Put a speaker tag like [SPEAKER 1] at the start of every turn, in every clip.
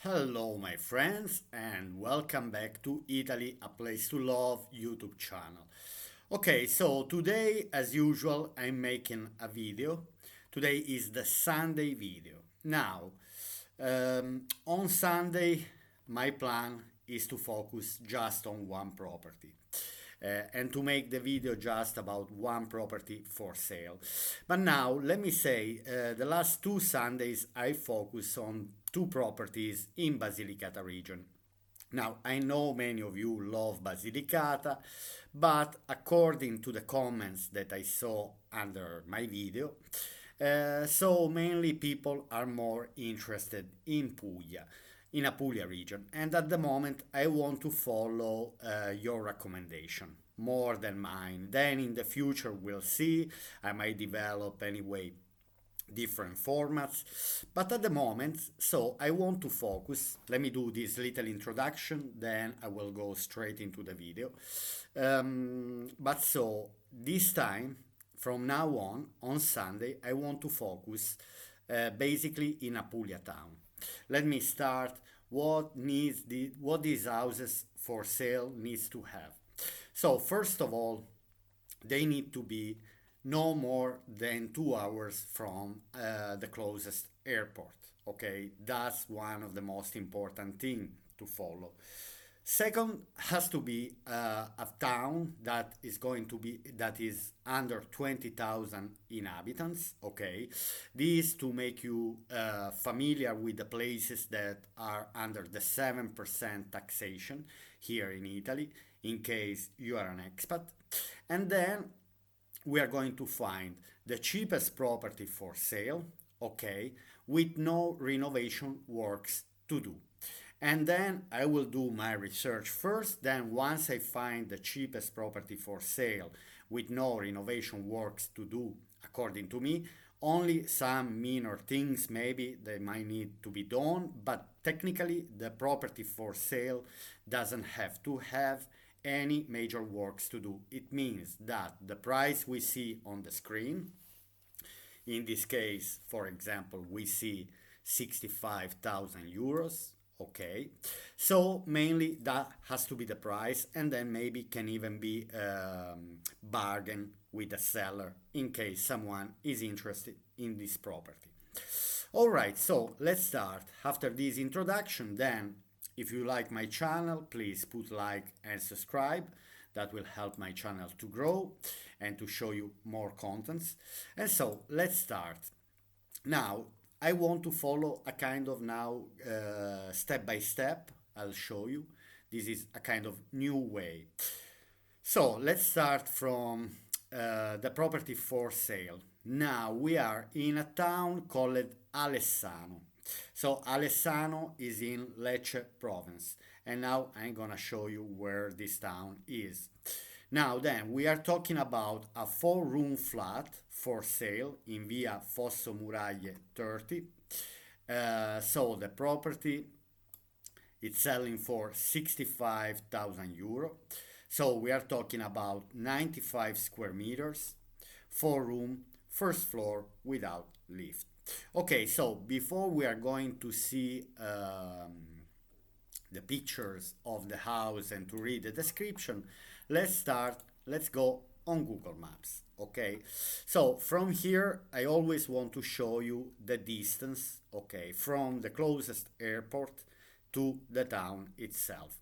[SPEAKER 1] Hello, my friends, and welcome back to Italy, a place to love YouTube channel. Okay, so today, as usual, I'm making a video. Today is the Sunday video. Now, on Sunday, my plan is to focus just on one property. And to make the video just about one property for sale. But now, let me say, the last two Sundays I focus on two properties in Basilicata region. Now, I know many of you love Basilicata, but according to the comments that I saw under my video, so mainly people are more interested in Puglia, in Apulia region. And at the moment, I want to follow your recommendation more than mine. Then in the future, we'll see. I might develop anyway different formats, but at the moment, so I want to focus. Let me do this little introduction, then I will go straight into the video. But so this time, from now on Sunday, I want to focus basically in Apulia town. Let me start what these houses for sale needs to have. So first of all, they need to be no more than 2 hours from the closest airport. Okay, that's one of the most important thing to follow. Second, has to be a town that is under 20,000 inhabitants. Okay, this to make you familiar with the places that are under the 7% taxation here in Italy, in case you are an expat. And then we are going to find the cheapest property for sale, okay, with no renovation works to do. And then I will do my research first. Then, once I find the cheapest property for sale with no renovation works to do, according to me, only some minor things maybe they might need to be done, but technically the property for sale doesn't have to have any major works to do. It means that the price we see on the screen, in this case, for example, we see 65,000 euros. Okay, so mainly that has to be the price, and then maybe can even be bargain with the seller in case someone is interested in this property. All right, so let's start. After this introduction, then if you like my channel, please put like and subscribe. That will help my channel to grow and to show you more contents. And so let's start. Now, I want to follow a kind of now step by step. I'll show you. This is a kind of new way. So let's start from the property for sale. Now we are in a town called Alessano. So Alessano is in Lecce province. And now I'm gonna show you where this town is. Now then, we are talking about a 4-room flat for sale in via Fosso Muraglie 30. So the property is selling for 65,000 euro. So we are talking about 95 square meters, 4-room, first floor without lift. Okay, so before we are going to see the pictures of the house and to read the description, let's go on Google Maps. Okay, so from here I always want to show you the distance, okay, from the closest airport to the town itself.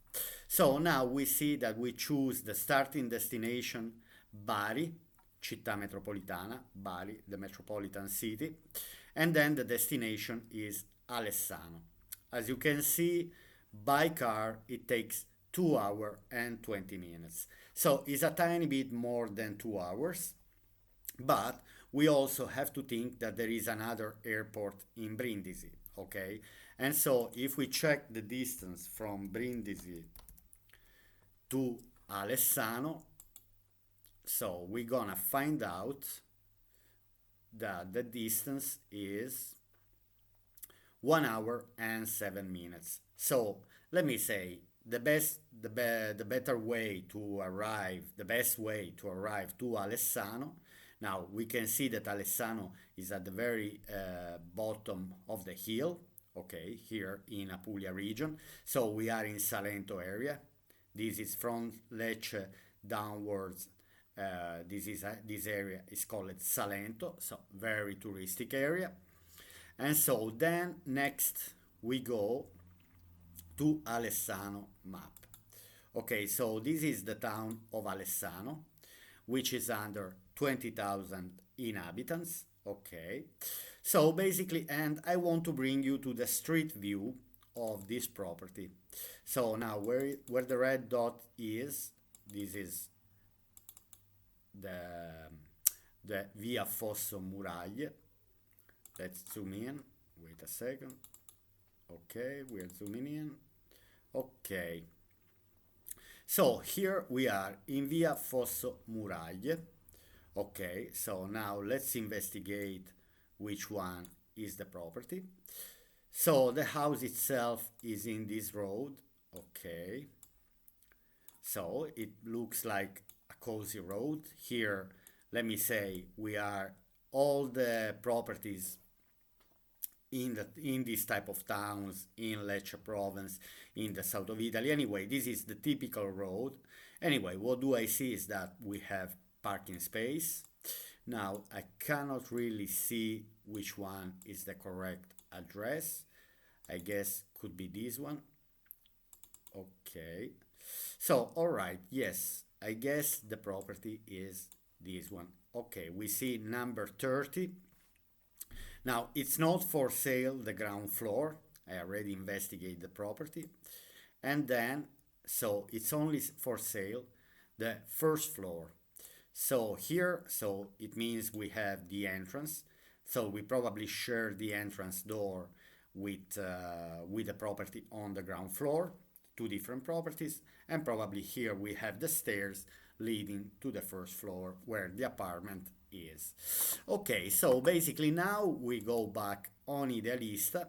[SPEAKER 1] So now we see that we choose the starting destination Bari, Città Metropolitana, Bari, the metropolitan city, and then the destination is Alessano. As you can see, by car it takes 2 hours and 20 minutes. So it's a tiny bit more than 2 hours, but we also have to think that there is another airport in Brindisi, okay? And so if we check the distance from Brindisi to Alessano, so we're gonna find out that the distance is 1 hour and 7 minutes. So let me say the better way to arrive, the best way to arrive to Alessano. Now we can see that Alessano is at the very bottom of the hill. okay, here in Apulia region. So we are in Salento area. This is from Lecce downwards. This area is called Salento, so very touristic area. And so then next we go to Alessano map. Okay, so this is the town of Alessano, which is under 20,000 inhabitants. Okay, so basically, and I want to bring you to the street view of this property. So now where the red dot is, this is the Via Fosso Muraglie. Let's zoom in. Wait a second. Okay, we're zooming in. Okay. So here we are in Via Fosso Muraglie. Okay, so now let's investigate which one is the property. So the house itself is in this road. Okay. So it looks like a cozy road. Here, let me say, we are all the properties in this type of towns in Lecce province in the south of Italy. Anyway, this is the typical road. Anyway, what do I see is that we have parking space. Now I cannot really see which one is the correct address. I guess could be this one. Okay. So all right, yes, I guess the property is this one. Okay, we see number 30. Now, it's not for sale, the ground floor. I already investigated the property. And then, so it's only for sale the first floor. So here, so it means we have the entrance. So we probably share the entrance door with the property on the ground floor, two different properties. And probably here we have the stairs leading to the first floor where the apartment is. Okay, so basically now we go back on Idealista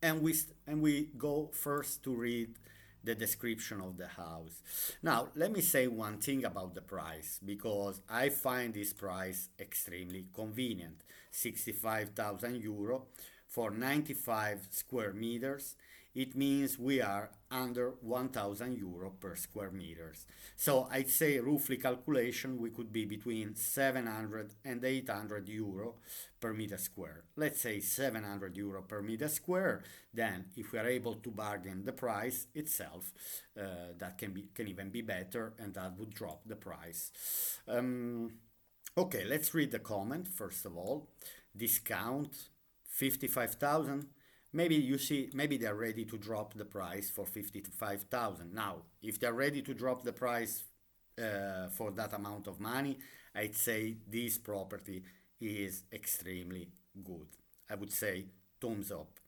[SPEAKER 1] and we go first to read the description of the house. Now, let me say one thing about the price, because I find this price extremely convenient. 65,000 euro for 95 square meters. It means we are under 1,000 euro per square meters. So I'd say roughly calculation, we could be between 700 and 800 euro per meter square. Let's say 700 euro per meter square. Then if we are able to bargain the price itself, that can even be better, and that would drop the price. Okay, let's read the comment first of all. Discount 55,000. Maybe you see, maybe they're ready to drop the price for 55,000. Now, if they're ready to drop the price for that amount of money, I'd say this property is extremely good. I would say thumbs up.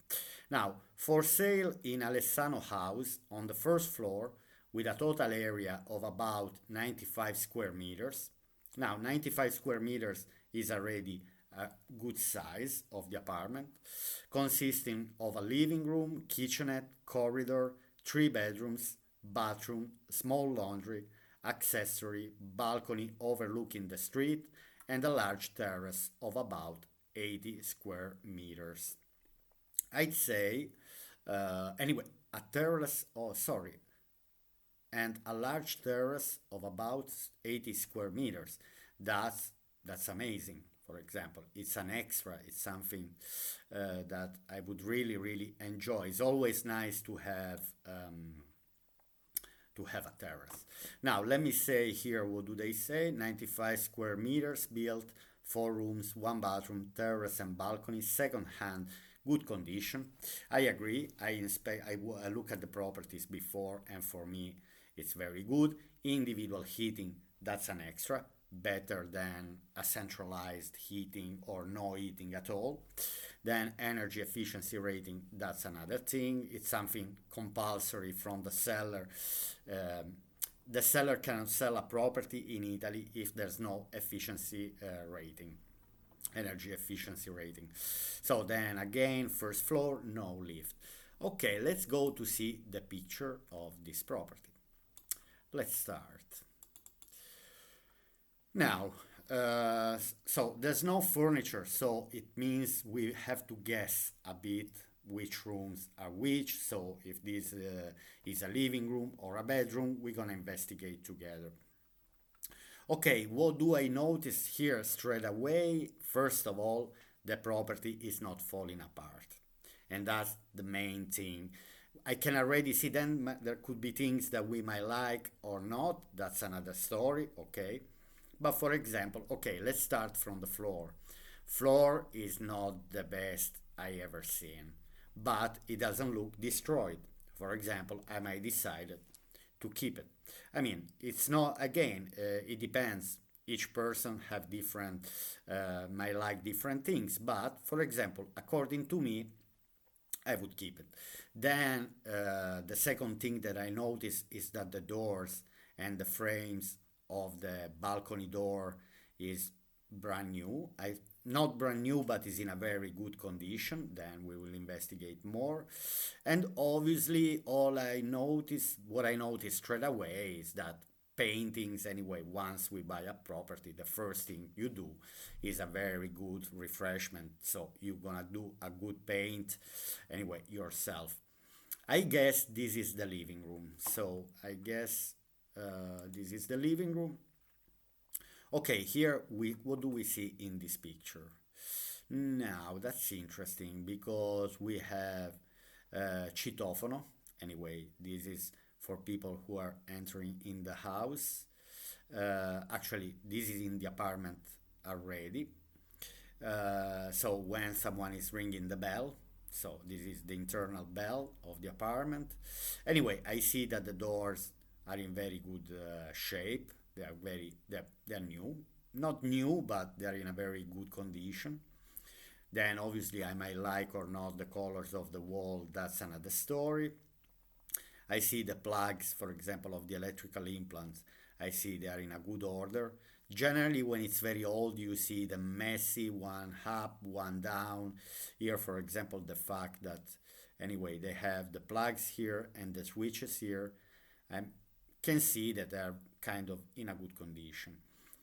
[SPEAKER 1] Now, for sale in Alessano house on the first floor with a total area of about 95 square meters. Now, 95 square meters is already a good size of the apartment, consisting of a living room, kitchenette, corridor, 3 bedrooms, bathroom, small laundry, accessory, balcony overlooking the street, and a large terrace of about 80 square meters. I'd say, anyway, a terrace, oh sorry, and a large terrace of about 80 square meters. That's amazing. For example, it's an extra, it's something that I would really, really enjoy. It's always nice to have a terrace. Now, let me say here, what do they say? 95 square meters built, 4 rooms, 1 bathroom, terrace and balcony, second hand, good condition. I agree. I look at the properties before, and for me, it's very good. Individual heating, that's an extra. Better than a centralized heating or no heating at all. Then energy efficiency rating, that's another thing. It's something compulsory from the seller. The seller cannot sell a property in Italy if there's no efficiency rating, energy efficiency rating. So then again, first floor, no lift. Okay, let's go to see the picture of this property. Let's start. Now, so there's no furniture, so it means we have to guess a bit which rooms are which. So if this is a living room or a bedroom, we're gonna investigate together. Okay, what do I notice here straight away? First of all, the property is not falling apart. And that's the main thing. I can already see then there could be things that we might like or not. That's another story, okay? But for example, okay, let's start from the floor. Floor is not the best I ever seen, but it doesn't look destroyed. For example, I might decide to keep it. I mean, it's not, again, it depends. Each person have different, might like different things. But for example, according to me, I would keep it. Then the second thing that I noticed is that the doors and the frames of the balcony door is brand new. I not brand new, but is in a very good condition. Then we will investigate more. And obviously, what I noticed straight away is that paintings anyway, once we buy a property, the first thing you do is a very good refreshment, so you're gonna do a good paint anyway yourself. I guess this is the living room, so I guess this is the living room. Okay, here we what do we see in this picture? Now that's interesting because we have citofono. Anyway, this is for people who are entering in the house. Actually, this is in the apartment already. So when someone is ringing the bell, so this is the internal bell of the apartment. Anyway, I see that the doors are in very good shape. They're new, not new, but they're in a very good condition. Then obviously I might like or not the colors of the wall. That's another story. I see the plugs, for example, of the electrical implants. I see they are in a good order. Generally, when it's very old, you see the messy one up, one down. Here, for example, the fact that anyway they have the plugs here and the switches here. I can see that they are kind of in a good condition.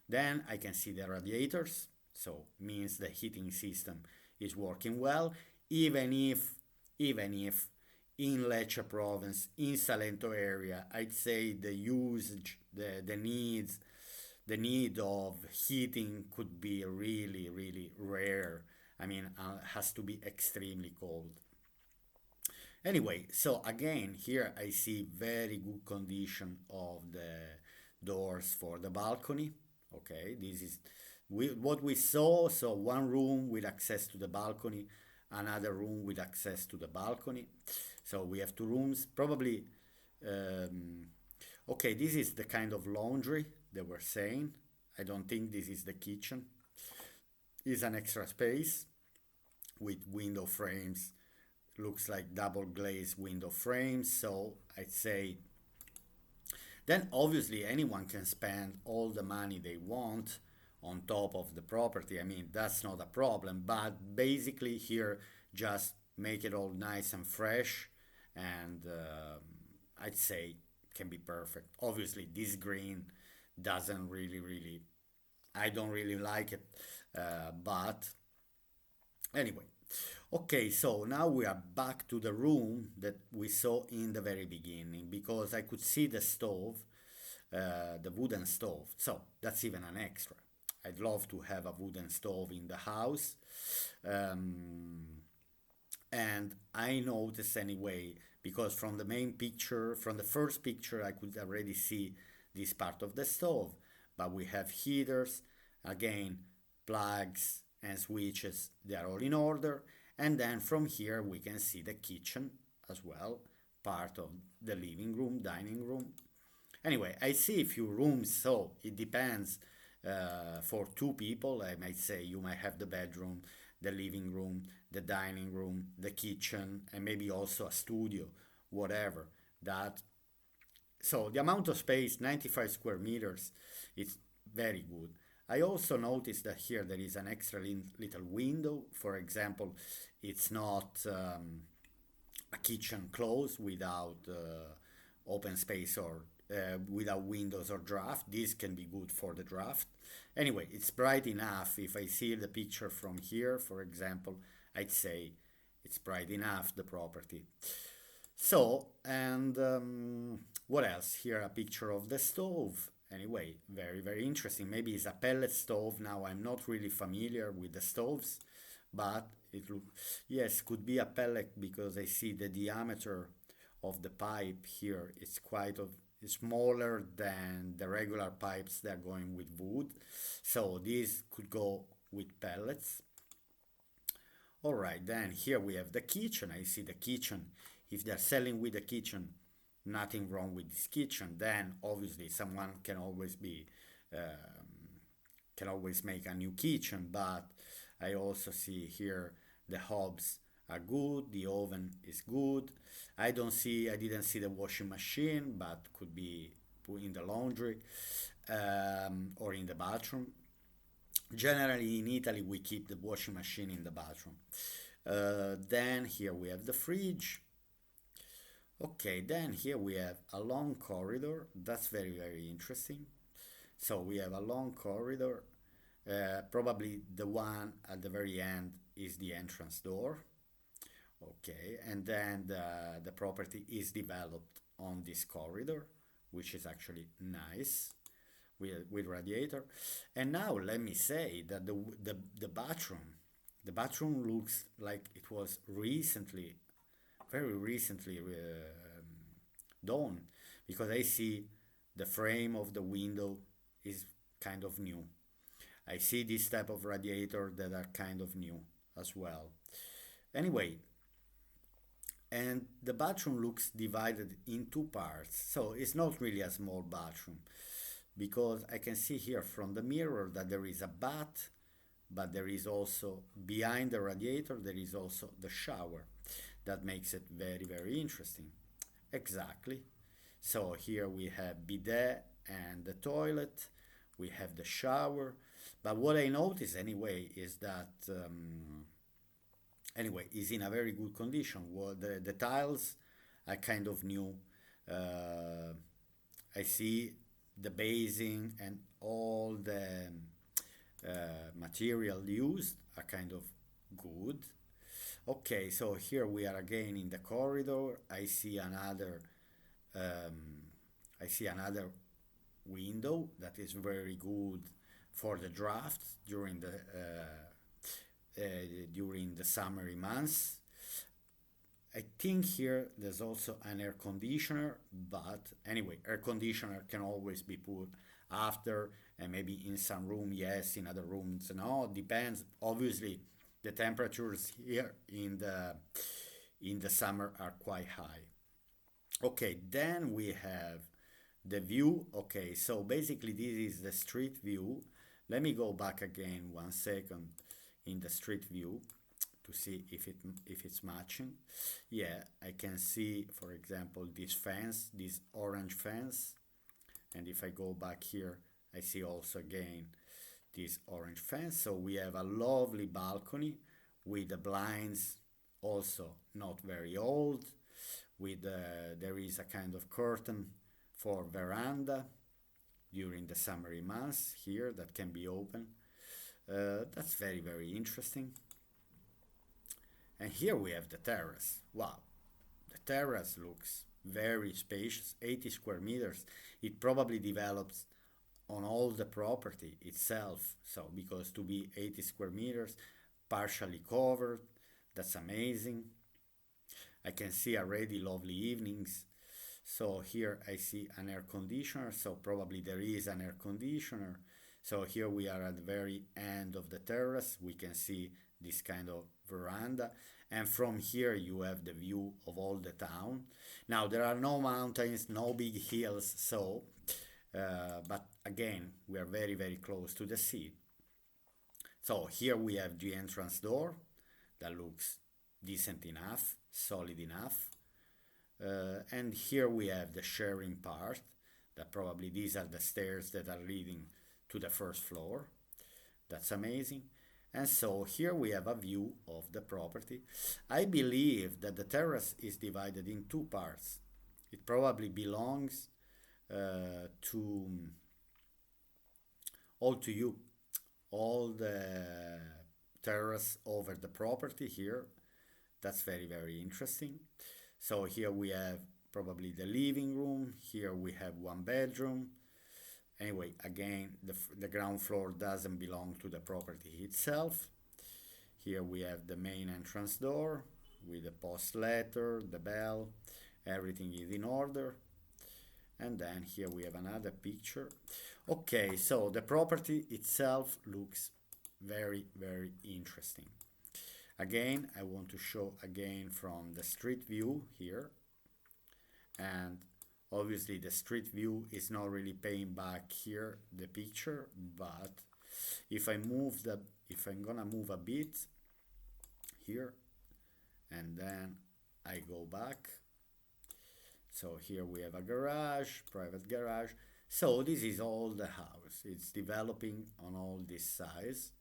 [SPEAKER 1] Then I can see the radiators, so means the heating system is working well, even if in Lecce province, in Salento area, I'd say the usage, the need of heating could be really, really rare. I mean, has to be extremely cold. Anyway, so again, here I see very good condition of the doors for the balcony. Okay, this is what we saw. So one room with access to the balcony, another room with access to the balcony. So we have two rooms. Probably, um, okay, this is the kind of laundry they were saying. I don't think this is the kitchen. It's an extra space with window frames. Looks like double glazed window frames. So I'd say then obviously anyone can spend all the money they want on top of the property. I mean, that's not a problem, but basically here just make it all nice and fresh and I'd say can be perfect. Obviously, this green doesn't really, I don't really like it, but anyway. Okay, so now we are back to the room that we saw in the very beginning because I could see the stove, the wooden stove. So that's even an extra. I'd love to have a wooden stove in the house. Um, and I noticed anyway, because from the main picture, from the first picture, I could already see this part of the stove. But we have heaters, again, plugs and switches, they are all in order. And then from here we can see the kitchen as well, part of the living room, dining room. Anyway, I see a few rooms, so it depends. For two people, I might say you might have the bedroom, the living room, the dining room, the kitchen, and maybe also a studio, whatever. That so the amount of space, 95 square meters, is very good. I also noticed that here there is an extra little window. For example, it's not a kitchen closed without open space or without windows or draft. This can be good for the draft. Anyway, it's bright enough. If I see the picture from here, for example, I'd say it's bright enough, the property. So, and what else? Here a picture of the stove. Anyway, very, very interesting. Maybe it's a pellet stove. Now, I'm not really familiar with the stoves, but it look, yes, could be a pellet because I see the diameter of the pipe here. It's quite of smaller than the regular pipes that are going with wood. So this could go with pellets. All right, then here we have the kitchen. I see the kitchen. If they're selling with the kitchen, nothing wrong with this kitchen. Then obviously someone can always make a new kitchen. But I also see here the hobs are good. The oven is good. I didn't see the washing machine, but could be put in the laundry or in the bathroom. Generally, in Italy, we keep the washing machine in the bathroom. Then here we have the fridge. Okay, then here we have a long corridor. That's very, very interesting. So we have a long corridor. Probably the one at the very end is the entrance door. Okay, and then the property is developed on this corridor, which is actually nice with radiator. And now let me say that the bathroom looks like it was recently, very recently done, because I see the frame of the window is kind of new. I see this type of radiator that are kind of new as well. Anyway, and the bathroom looks divided in two parts, so it's not really a small bathroom because I can see here from the mirror that there is a bath, but there is also behind the radiator there is also the shower. That makes it very, very interesting. Exactly. So here we have bidet and the toilet, we have the shower, but what I notice anyway is that anyway is in a very good condition. Well, the tiles are kind of new. uh, I see the basing and all the material used are kind of good. Okay, so here we are again in the corridor. Um, I see another window that is very good for the drafts during the summery months. I think here there's also an air conditioner, but anyway, air conditioner can always be put after, and maybe in some room, yes, in other rooms, no, depends. Obviously, the temperatures here in the summer are quite high. Okay, then we have the view. Okay, so basically this is the street view. Let me go back again 1 second in the street view to see if it's matching. Yeah, I can see, for example, this fence, this orange fence, and if I go back here, I see also again this orange fence. So we have a lovely balcony with the blinds also not very old. With there is a kind of curtain for veranda during the summery months here that can be open. That's very, very interesting. And here we have the terrace. Wow, the terrace looks very spacious, 80 square meters. It probably develops on all the property itself. So because to be 80 square meters, partially covered, that's amazing. I can see already lovely evenings. So here I see an air conditioner, so probably there is an air conditioner. So here we are at the very end of the terrace. We can see this kind of veranda. And from here you have the view of all the town. Now there are no mountains, no big hills, so but again we are very, very close to the sea. So here we have the entrance door that looks decent enough, solid enough. And here we have the sharing part, that probably these are the stairs that are leading to the first floor. That's amazing. And so here we have a view of the property. I believe that the terrace is divided in two parts. It probably belongs to all to you, all the terrace over the property here. That's very, very interesting. So here we have probably the living room. Here we have one bedroom. Anyway, again, the ground floor doesn't belong to the property itself. Here we have the main entrance door with the post letter, the bell, everything is in order. And then here we have another picture. Okay, so the property itself looks very, very interesting. Again, I want to show again from the street view here. And obviously the street view is not really paying back here the picture, but if I'm gonna move a bit here and then I go back, so here we have a garage, private garage. So this is all the house. It's developing on all this size.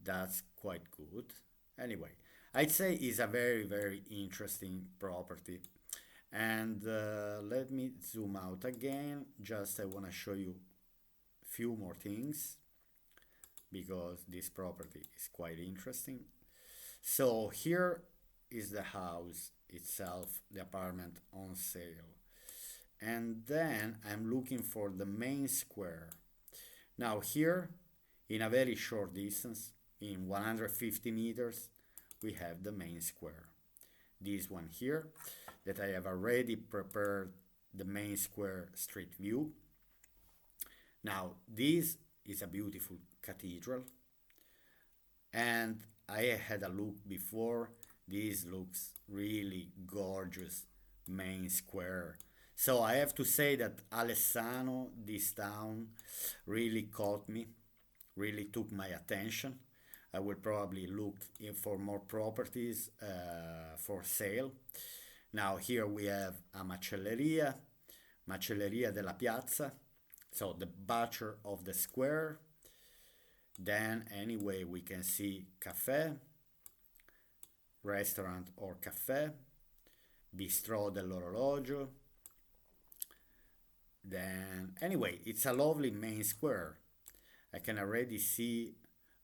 [SPEAKER 1] That's quite good. Anyway, I'd say it's a very, very interesting property. And let me zoom out again. Just I want to show you a few more things because this property is quite interesting. So here is the house itself, the apartment on sale. And then I'm looking for the main square. Now here, in a very short distance, in 150 meters, we have the main square. This one here, that I have already prepared the main square street view. Now, this is a beautiful cathedral, and I had a look before. This looks really gorgeous main square. So I have to say that Alessano, this town, really caught me, really took my attention. I will probably look in for more properties for sale. Now here we have a macelleria, Macelleria della Piazza, so the butcher of the square. Then anyway we can see cafe, restaurant or cafe, Bistro dell'Orologio. Then anyway, it's a lovely main square. I can already see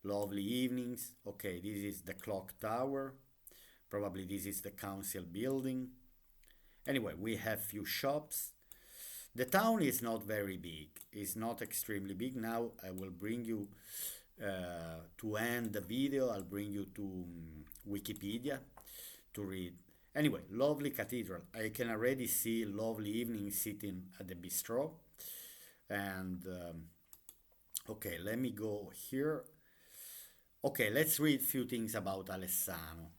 [SPEAKER 1] lovely evenings. Okay, this is the clock tower. Probably this is the council building. Anyway, we have few shops. The town is not very big. It's not extremely big. Now I will bring you to end the video. I'll bring you to Wikipedia to read. Anyway, lovely cathedral. I can already see lovely evening sitting at the bistro. And okay, let me go here. Ok, let's read a few things about Alessano.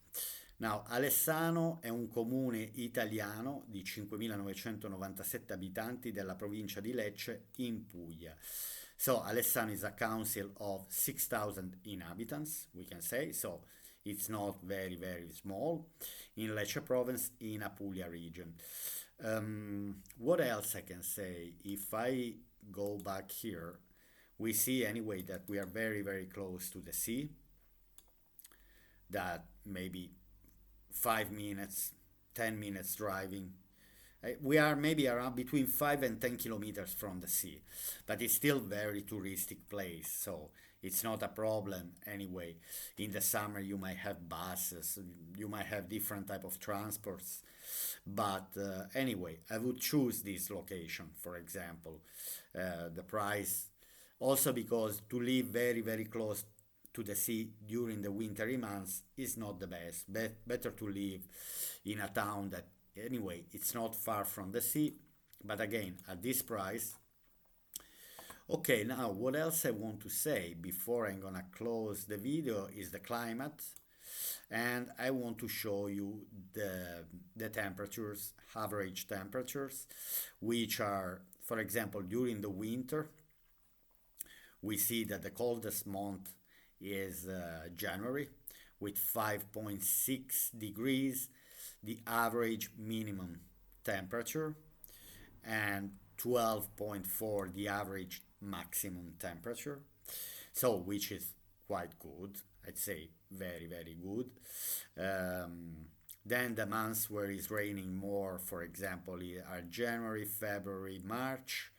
[SPEAKER 1] Now, Alessano è un comune italiano di 5.997 abitanti della provincia di Lecce in Puglia. So, Alessano is a council of 6,000 inhabitants, we can say. So, it's not very, very small. In Lecce province, in Apulia Region. What else I can say? If I go back here, we see anyway that we are very, very close to the sea. That maybe 5 minutes, 10 minutes driving. We are maybe around between 5 and 10 kilometers from the sea, but it's still very touristic place, so it's not a problem anyway. In the summer you might have buses, you might have different type of transports, but anyway, I would choose this location, for example. The price, also because to live very, very close to the sea during the wintry months is not the best. Better to live in a town that, anyway, it's not far from the sea, but again, at this price. Okay, now what else I want to say before I'm gonna close the video is the climate, and I want to show you the temperatures, average temperatures, which are, for example, during the winter, we see that the coldest month is January with 5.6 degrees, the average minimum temperature, and 12.4 the average maximum temperature. So, which is quite good, I'd say very, very good. Then the months where it's raining more, for example, are January, February, March,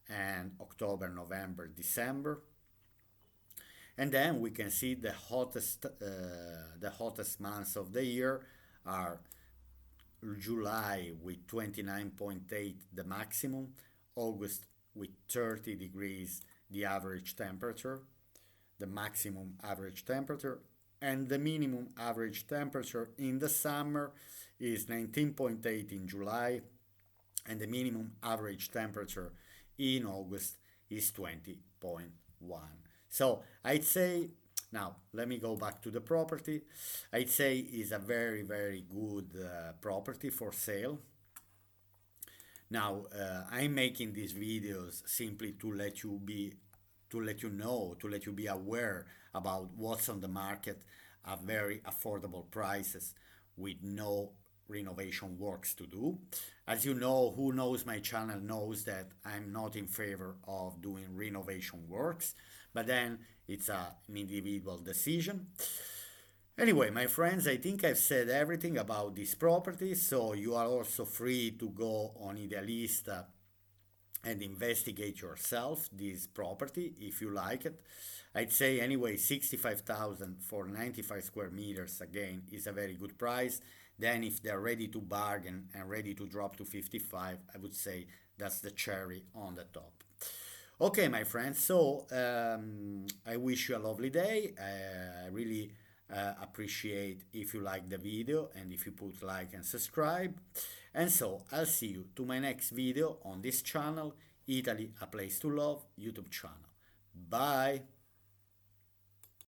[SPEAKER 1] and October, November, December. And then we can see the hottest months of the year are July with 29.8 the maximum, August with 30 degrees the average temperature, the maximum average temperature, and the minimum average temperature in the summer is 19.8 in July, and the minimum average temperature in August is 20.1. So I'd say, now let me go back to the property. I'd say is a very, very good property for sale. Now, I'm making these videos simply to let you know, to let you be aware about what's on the market at very affordable prices with no renovation works to do. As you know, who knows my channel knows that I'm not in favor of doing renovation works, but then it's an individual decision. Anyway, my friends, I think I've said everything about this property, so you are also free to go on Idealista and investigate yourself this property if you like it. I'd say anyway 65,000 for 95 square meters again is a very good price. Then if they're ready to bargain and ready to drop to 55, I would say that's the cherry on the top. Okay, my friends, so I wish you a lovely day. I really appreciate if you like the video and if you put like and subscribe. And so I'll see you to my next video on this channel, Italy, a Place to Love YouTube channel. Bye.